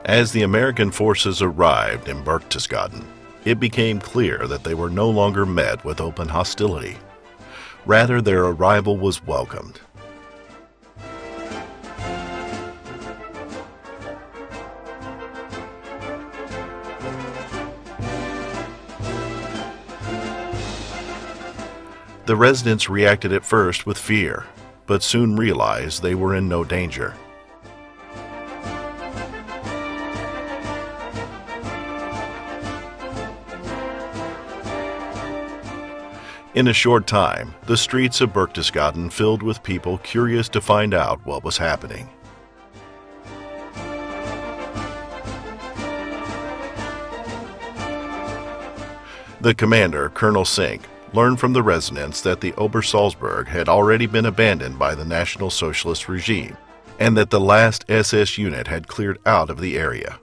As the American forces arrived in Berchtesgaden, it became clear that they were no longer met with open hostility. Rather, their arrival was welcomed. The residents reacted at first with fear, but soon realized they were in no danger. In a short time, the streets of Berchtesgaden filled with people curious to find out what was happening. The commander, Colonel Sink, learned from the residents that the Obersalzberg had already been abandoned by the National Socialist regime and that the last SS unit had cleared out of the area.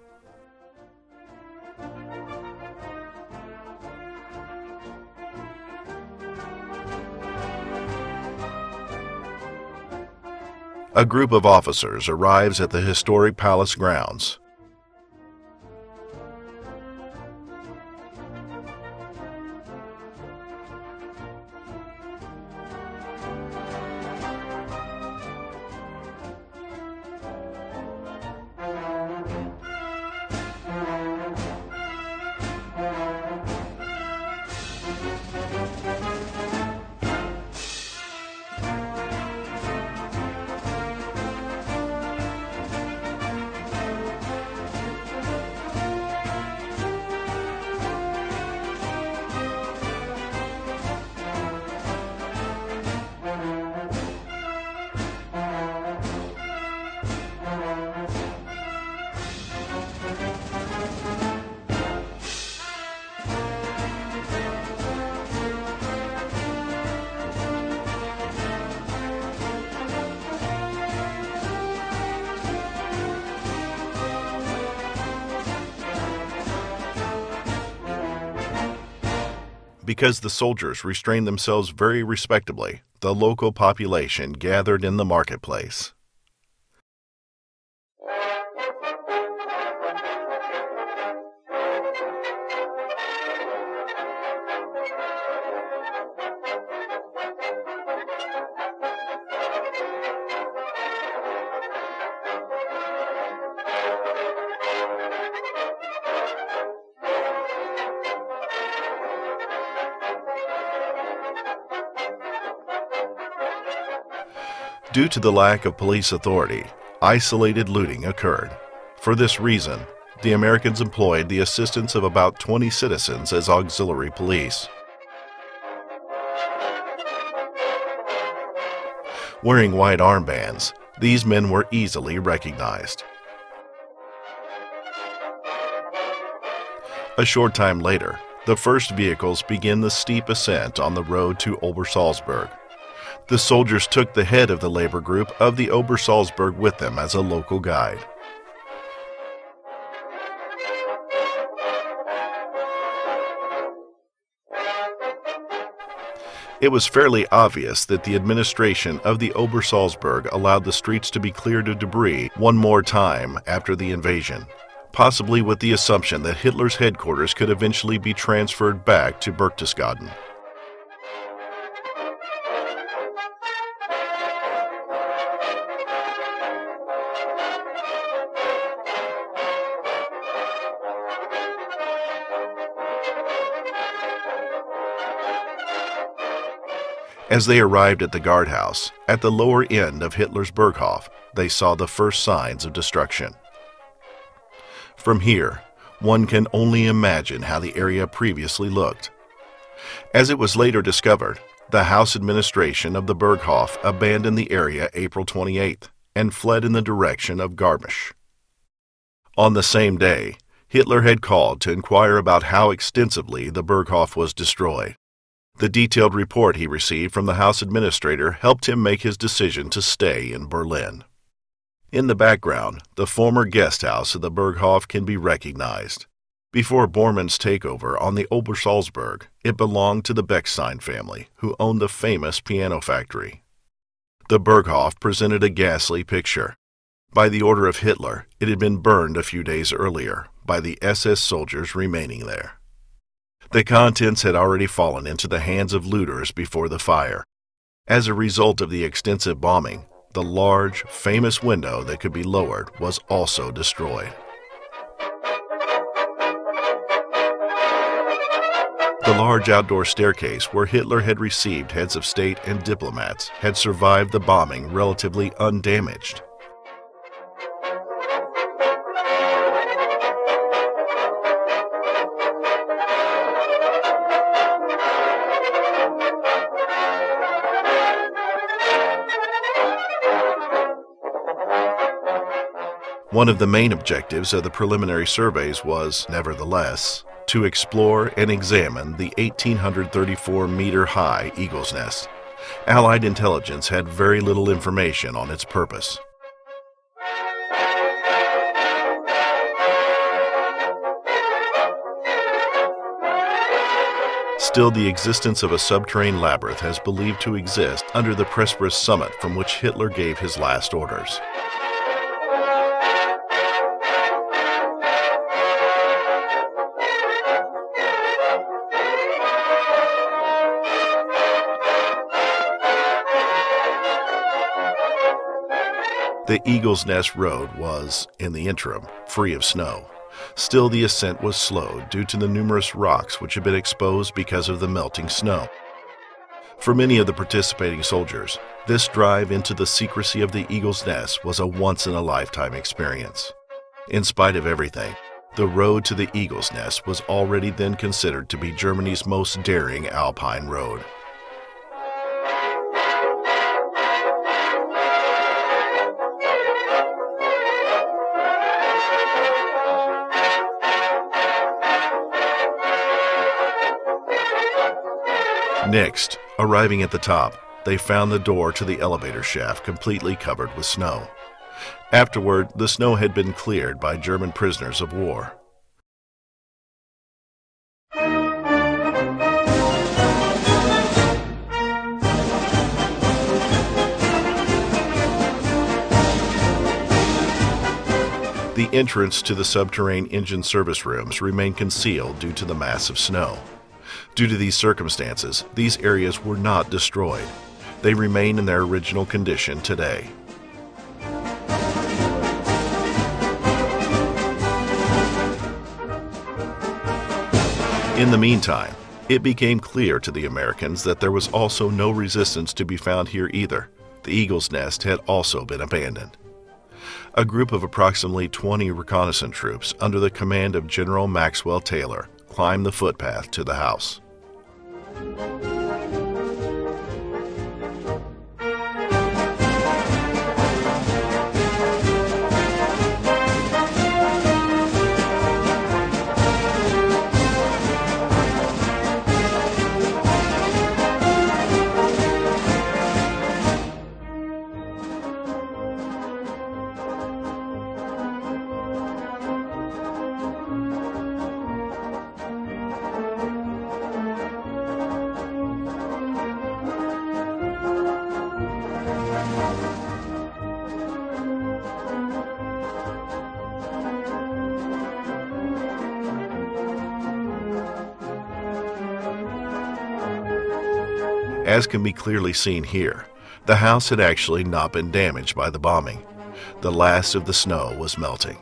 A group of officers arrives at the historic palace grounds. Because the soldiers restrained themselves very respectably, the local population gathered in the marketplace. Due to the lack of police authority, isolated looting occurred. For this reason, the Americans employed the assistance of about 20 citizens as auxiliary police. Wearing white armbands, these men were easily recognized. A short time later, the first vehicles began the steep ascent on the road to Obersalzberg. The soldiers took the head of the labor group of the Obersalzberg with them as a local guide. It was fairly obvious that the administration of the Obersalzberg allowed the streets to be cleared of debris one more time after the invasion, possibly with the assumption that Hitler's headquarters could eventually be transferred back to Berchtesgaden. As they arrived at the guardhouse, at the lower end of Hitler's Berghof, they saw the first signs of destruction. From here, one can only imagine how the area previously looked. As it was later discovered, the House administration of the Berghof abandoned the area April 28th and fled in the direction of Garmisch. On the same day, Hitler had called to inquire about how extensively the Berghof was destroyed. The detailed report he received from the House administrator helped him make his decision to stay in Berlin. In the background, the former guest house of the Berghof can be recognized. Before Bormann's takeover on the Obersalzberg, it belonged to the Bechstein family, who owned the famous piano factory. The Berghof presented a ghastly picture. By the order of Hitler, it had been burned a few days earlier by the SS soldiers remaining there. The contents had already fallen into the hands of looters before the fire. As a result of the extensive bombing, the large, famous window that could be lowered was also destroyed. The large outdoor staircase where Hitler had received heads of state and diplomats had survived the bombing relatively undamaged. One of the main objectives of the preliminary surveys was, nevertheless, to explore and examine the 1,834-meter-high Eagle's Nest. Allied intelligence had very little information on its purpose. Still, the existence of a subterranean labyrinth has believed to exist under the Pressburg summit from which Hitler gave his last orders. The Eagle's Nest Road was, in the interim, free of snow. Still, the ascent was slowed due to the numerous rocks which had been exposed because of the melting snow. For many of the participating soldiers, this drive into the secrecy of the Eagle's Nest was a once-in-a-lifetime experience. In spite of everything, the road to the Eagle's Nest was already then considered to be Germany's most daring alpine road. Next, arriving at the top, they found the door to the elevator shaft completely covered with snow. Afterward, the snow had been cleared by German prisoners of war. The entrance to the subterranean engine service rooms remained concealed due to the massive snow. Due to these circumstances, these areas were not destroyed. They remain in their original condition today. In the meantime, it became clear to the Americans that there was also no resistance to be found here either. The Eagle's Nest had also been abandoned. A group of approximately 20 reconnaissance troops under the command of General Maxwell Taylor climbed the footpath to the house. As can be clearly seen here, the house had actually not been damaged by the bombing. The last of the snow was melting.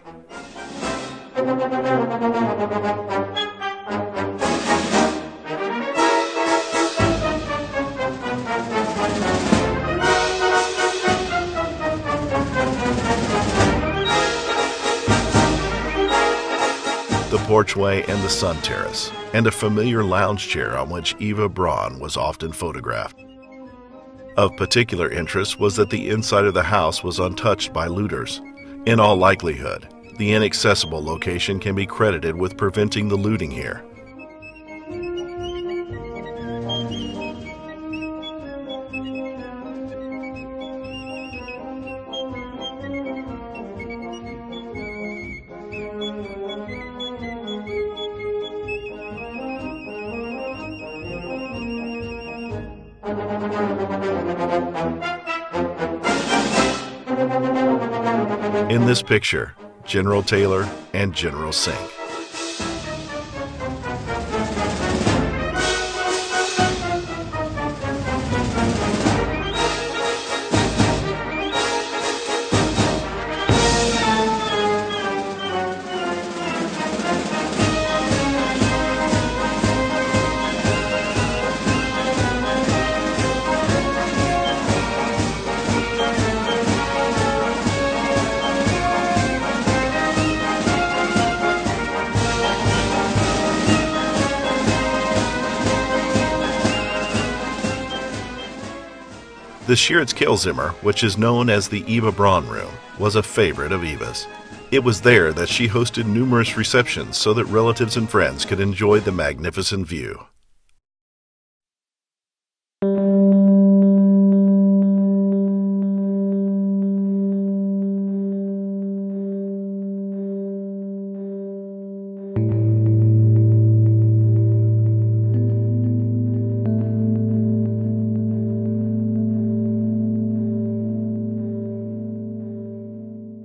The porchway and the sun terrace, and a familiar lounge chair on which Eva Braun was often photographed. Of particular interest was that the inside of the house was untouched by looters. In all likelihood, the inaccessible location can be credited with preventing the looting here. In this picture, General Taylor and General Sink. The Schertz-Kehlzimmer, which is known as the Eva Braun Room, was a favorite of Eva's. It was there that she hosted numerous receptions so that relatives and friends could enjoy the magnificent view.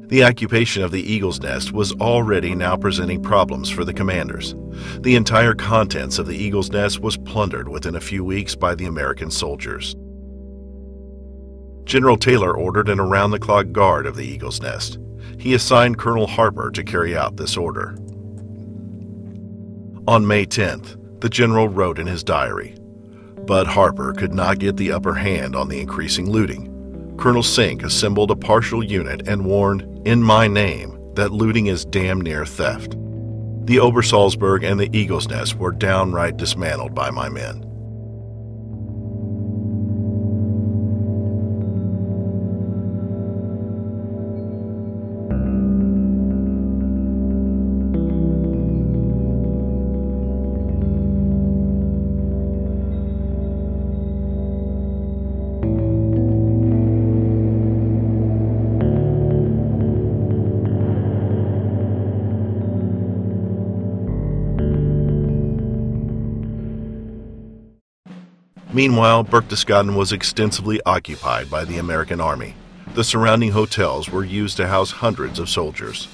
The occupation of the Eagle's Nest was already now presenting problems for the commanders. The entire contents of the Eagle's Nest was plundered within a few weeks by the American soldiers. General Taylor ordered an around-the-clock guard of the Eagle's Nest. He assigned Colonel Harper to carry out this order. On May 10th, the general wrote in his diary, "But Harper could not get the upper hand on the increasing looting. Colonel Sink assembled a partial unit and warned, in my name, that looting is damn near theft. The Obersalzberg and the Eagle's Nest were downright dismantled by my men." Meanwhile, Berchtesgaden was extensively occupied by the American Army. The surrounding hotels were used to house hundreds of soldiers.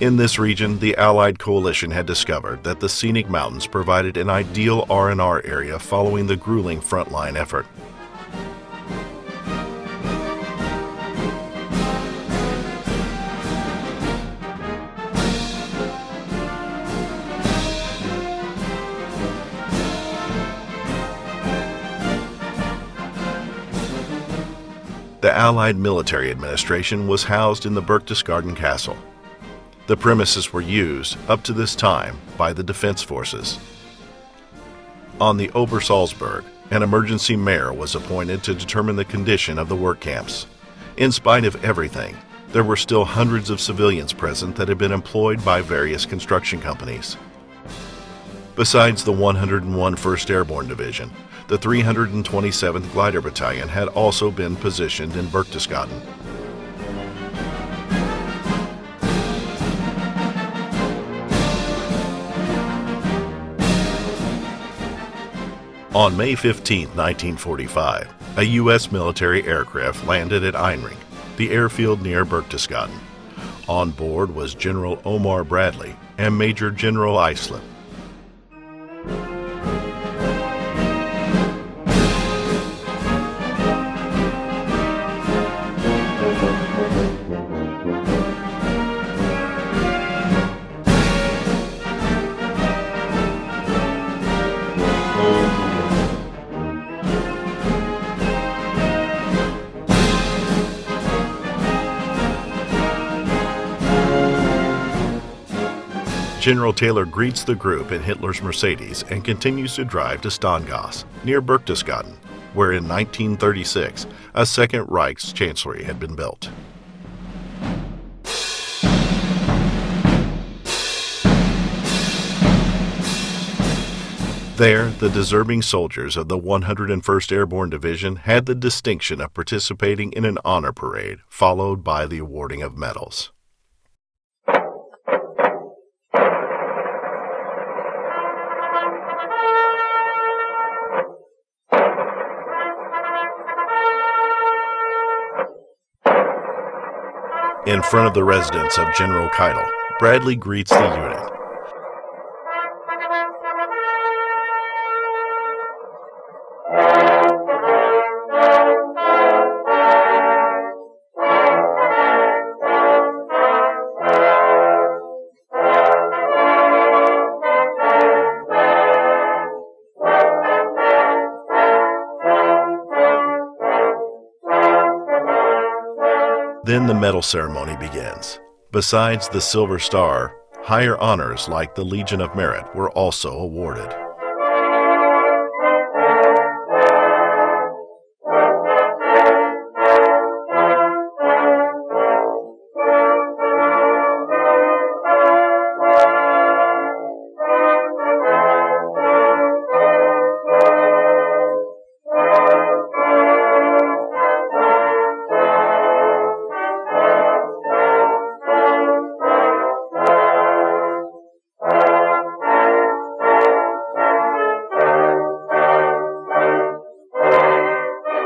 In this region, the Allied coalition had discovered that the scenic mountains provided an ideal R&R area following the grueling frontline effort. The Allied military administration was housed in the Berchtesgaden Castle. The premises were used, up to this time, by the defense forces. On the Obersalzberg, an emergency mayor was appointed to determine the condition of the work camps. In spite of everything, there were still hundreds of civilians present that had been employed by various construction companies. Besides the 101 1st Airborne Division, the 327th Glider Battalion had also been positioned in Berchtesgaden. On May 15, 1945, a U.S. military aircraft landed at Einring, the airfield near Berchtesgaden. On board was General Omar Bradley and Major General Islip. General Taylor greets the group in Hitler's Mercedes and continues to drive to Stanggasse, near Berchtesgaden, where in 1936 a Second Reich's chancellery had been built. There, the deserving soldiers of the 101st Airborne Division had the distinction of participating in an honor parade, followed by the awarding of medals. In front of the residence of General Keitel, Bradley greets the unit. Then the medal ceremony begins. Besides the Silver Star, higher honors like the Legion of Merit were also awarded.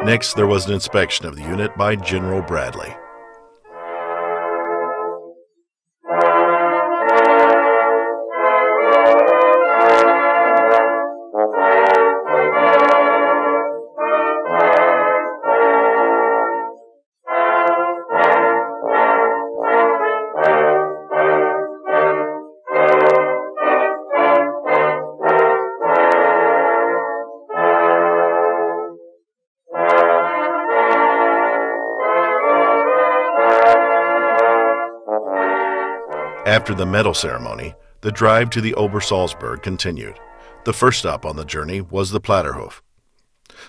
Next, there was an inspection of the unit by General Bradley. After the medal ceremony, the drive to the Obersalzberg continued. The first stop on the journey was the Platterhof.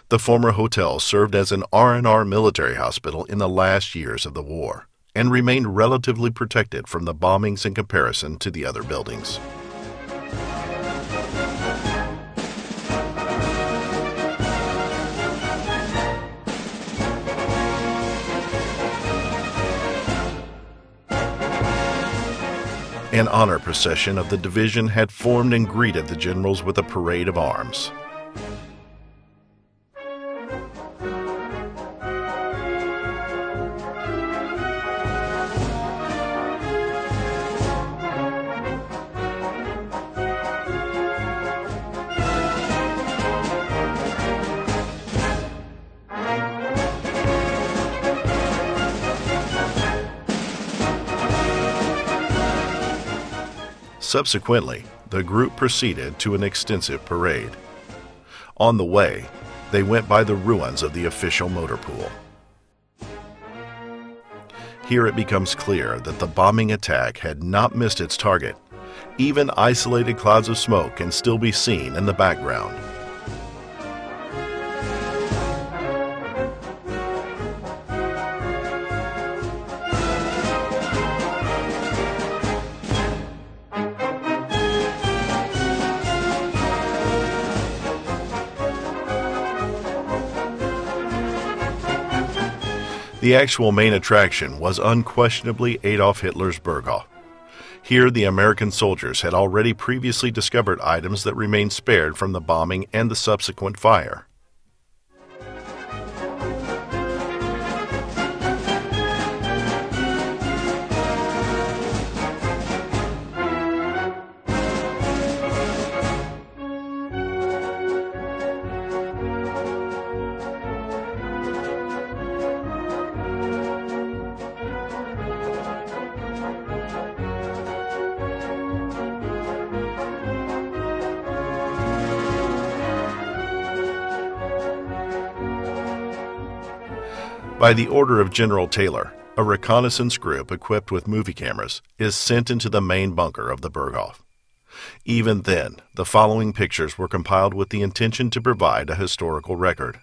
The former hotel served as an R&R military hospital in the last years of the war and remained relatively protected from the bombings in comparison to the other buildings. An honor procession of the division had formed and greeted the generals with a parade of arms. Subsequently, the group proceeded to an extensive parade. On the way, they went by the ruins of the official motor pool. Here it becomes clear that the bombing attack had not missed its target. Even isolated clouds of smoke can still be seen in the background. The actual main attraction was unquestionably Adolf Hitler's Berghof. Here, the American soldiers had already previously discovered items that remained spared from the bombing and the subsequent fire. By the order of General Taylor, a reconnaissance group equipped with movie cameras is sent into the main bunker of the Berghof. Even then, the following pictures were compiled with the intention to provide a historical record.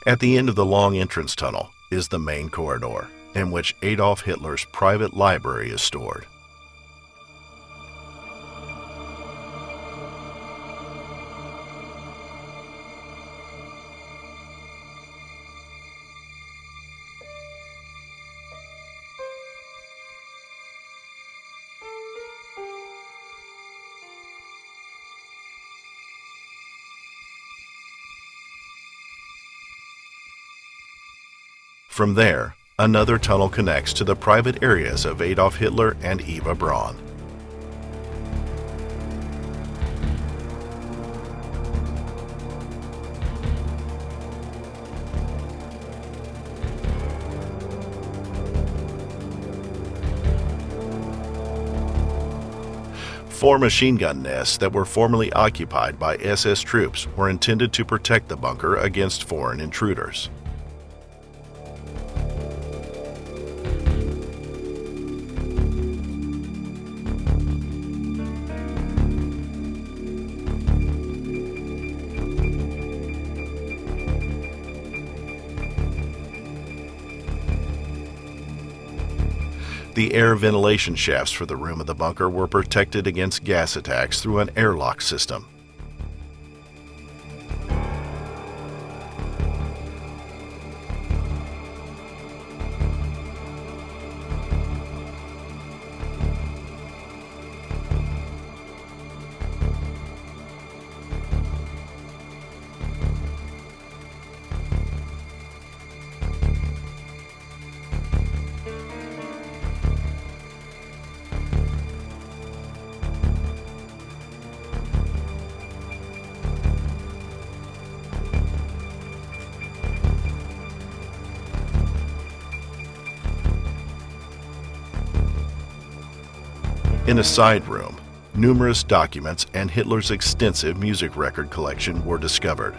At the end of the long entrance tunnel is the main corridor, in which Adolf Hitler's private library is stored. From there, another tunnel connects to the private areas of Adolf Hitler and Eva Braun. Four machine gun nests that were formerly occupied by SS troops were intended to protect the bunker against foreign intruders. The air ventilation shafts for the room of the bunker were protected against gas attacks through an airlock system. In a side room, numerous documents and Hitler's extensive music record collection were discovered.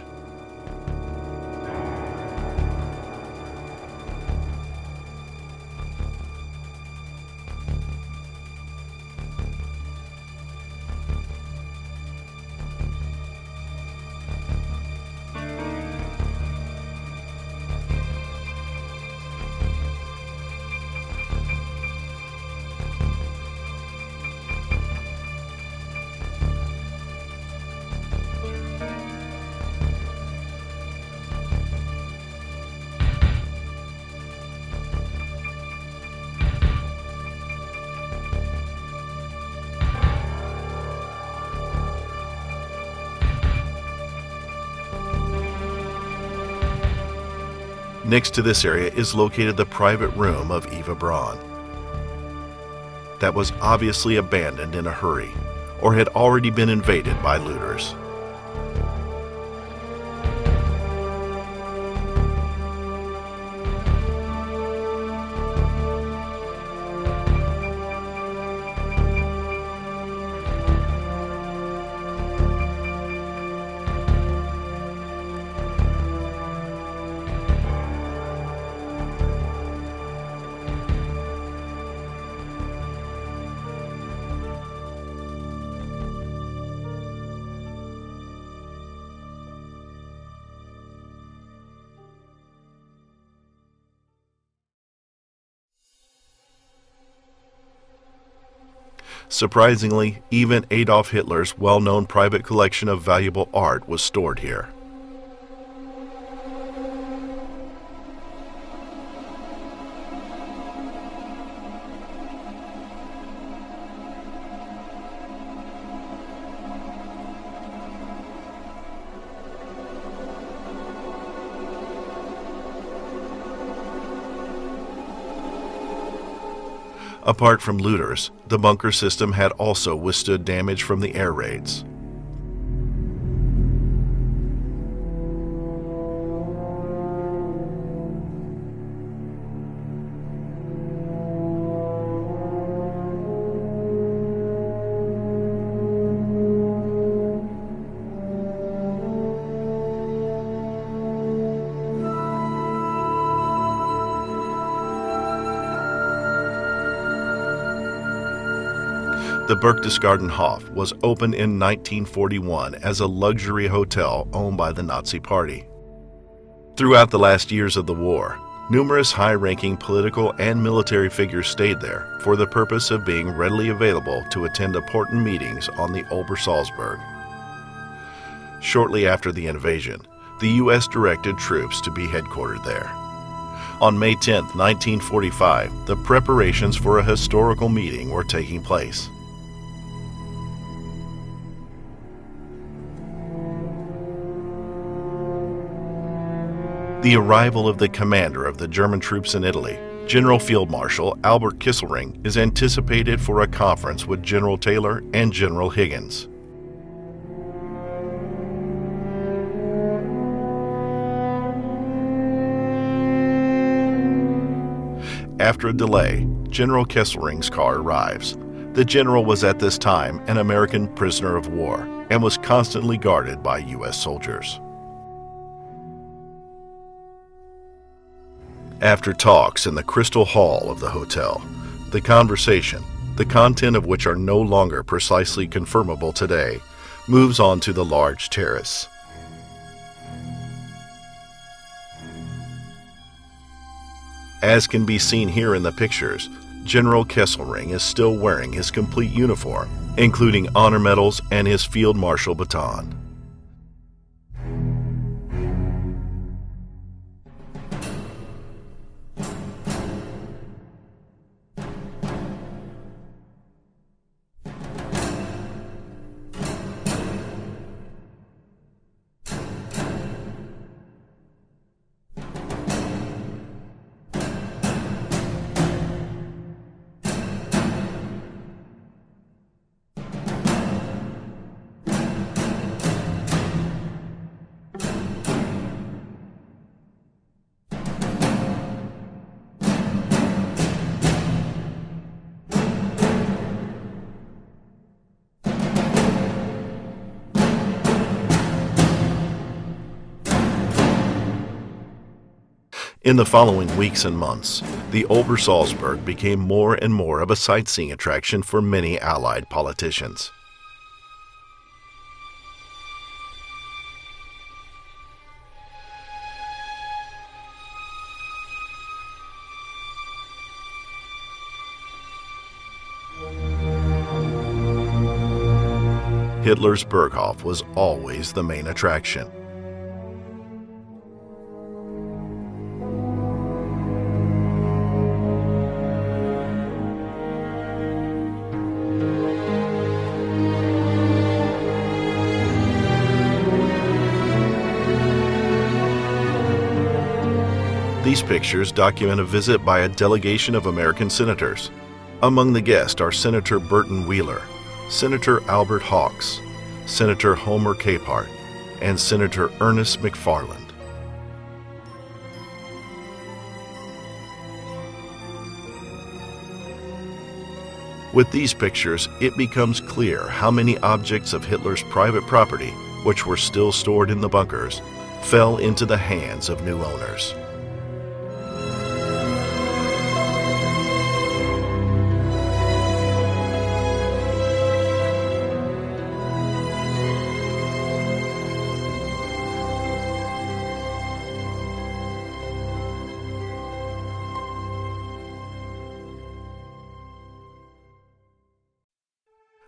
Next to this area is located the private room of Eva Braun. That was obviously abandoned in a hurry, or had already been invaded by looters. Surprisingly, even Adolf Hitler's well-known private collection of valuable art was stored here. Apart from looters, the bunker system had also withstood damage from the air raids. The Berchtesgaden Hof was opened in 1941 as a luxury hotel owned by the Nazi Party. Throughout the last years of the war, numerous high-ranking political and military figures stayed there for the purpose of being readily available to attend important meetings on the Obersalzberg. Shortly after the invasion, the U.S. directed troops to be headquartered there. On May 10, 1945, the preparations for a historical meeting were taking place. The arrival of the commander of the German troops in Italy, General Field Marshal Albert Kesselring, is anticipated for a conference with General Taylor and General Higgins. After a delay, General Kesselring's car arrives. The general was at this time an American prisoner of war and was constantly guarded by U.S. soldiers. After talks in the Crystal Hall of the hotel, the conversation, the content of which are no longer precisely confirmable today, moves on to the large terrace. As can be seen here in the pictures, General Kesselring is still wearing his complete uniform, including honor medals and his field marshal baton. In the following weeks and months, the Obersalzberg became more and more of a sightseeing attraction for many Allied politicians. Hitler's Berghof was always the main attraction. These pictures document a visit by a delegation of American senators. Among the guests are Senator Burton Wheeler, Senator Albert Hawks, Senator Homer Capehart, and Senator Ernest McFarland. With these pictures, it becomes clear how many objects of Hitler's private property, which were still stored in the bunkers, fell into the hands of new owners.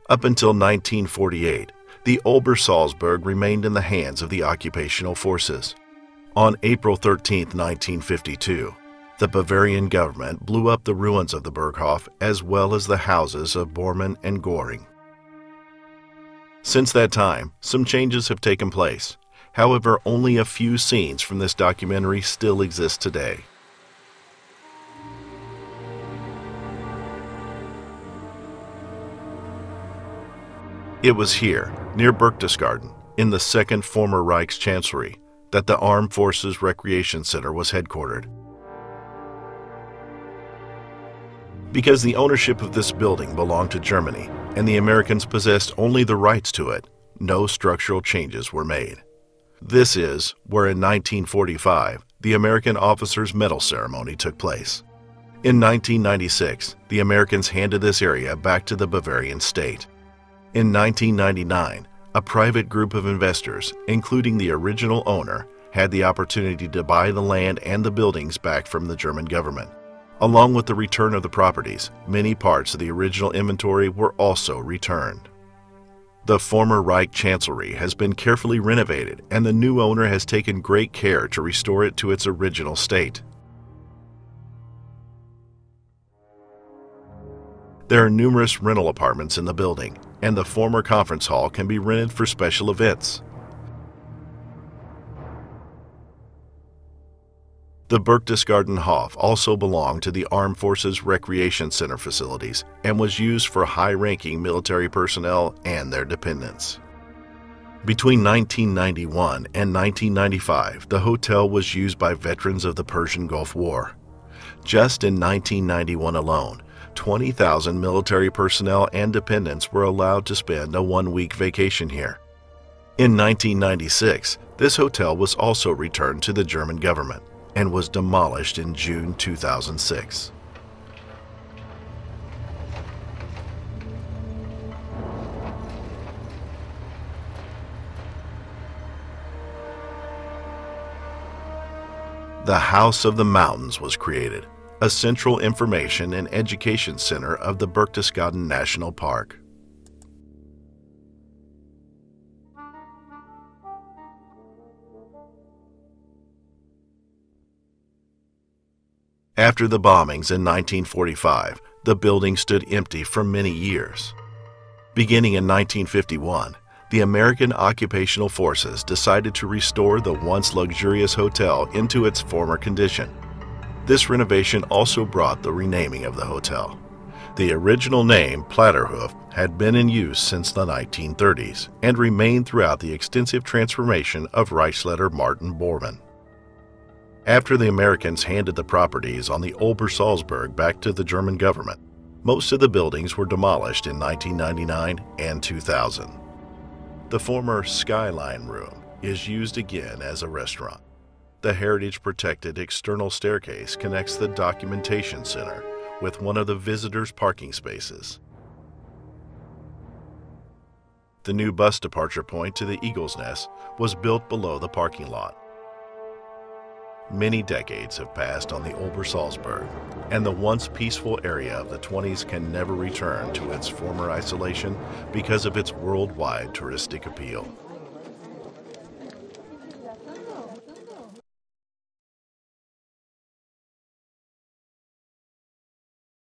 Up until 1948, the Obersalzberg remained in the hands of the occupational forces. On April 13, 1952, the Bavarian government blew up the ruins of the Berghof as well as the houses of Bormann and Göring. Since that time, some changes have taken place. However, only a few scenes from this documentary still exist today. It was here, near Berchtesgaden, in the second former Reich's Chancellery, that the Armed Forces Recreation Center was headquartered. Because the ownership of this building belonged to Germany, and the Americans possessed only the rights to it, no structural changes were made. This is where in 1945, the American Officers' Medal Ceremony took place. In 1996, the Americans handed this area back to the Bavarian state. In 1999, a private group of investors, including the original owner, had the opportunity to buy the land and the buildings back from the German government. Along with the return of the properties, many parts of the original inventory were also returned. The former Reich Chancellery has been carefully renovated, and the new owner has taken great care to restore it to its original state. There are numerous rental apartments in the building, and the former conference hall can be rented for special events. The Berchtesgaden Hof also belonged to the Armed Forces Recreation Center facilities and was used for high-ranking military personnel and their dependents. Between 1991 and 1995, the hotel was used by veterans of the Persian Gulf War. Just in 1991 alone, 20,000 military personnel and dependents were allowed to spend a one-week vacation here. In 1996, this hotel was also returned to the German government and was demolished in June 2006. The House of the Mountains was created, a central information and education center of the Berchtesgaden National Park. After the bombings in 1945, the building stood empty for many years. Beginning in 1951, the American occupational forces decided to restore the once luxurious hotel into its former condition. This renovation also brought the renaming of the hotel. The original name, Platterhof, had been in use since the 1930s and remained throughout the extensive transformation of Reichsleiter Martin Bormann. After the Americans handed the properties on the Obersalzberg back to the German government, most of the buildings were demolished in 1999 and 2000. The former Skyline Room is used again as a restaurant. The heritage-protected external staircase connects the documentation center with one of the visitors' parking spaces. The new bus departure point to the Eagle's Nest was built below the parking lot. Many decades have passed on the Obersalzberg, and the once peaceful area of the 20s can never return to its former isolation because of its worldwide touristic appeal.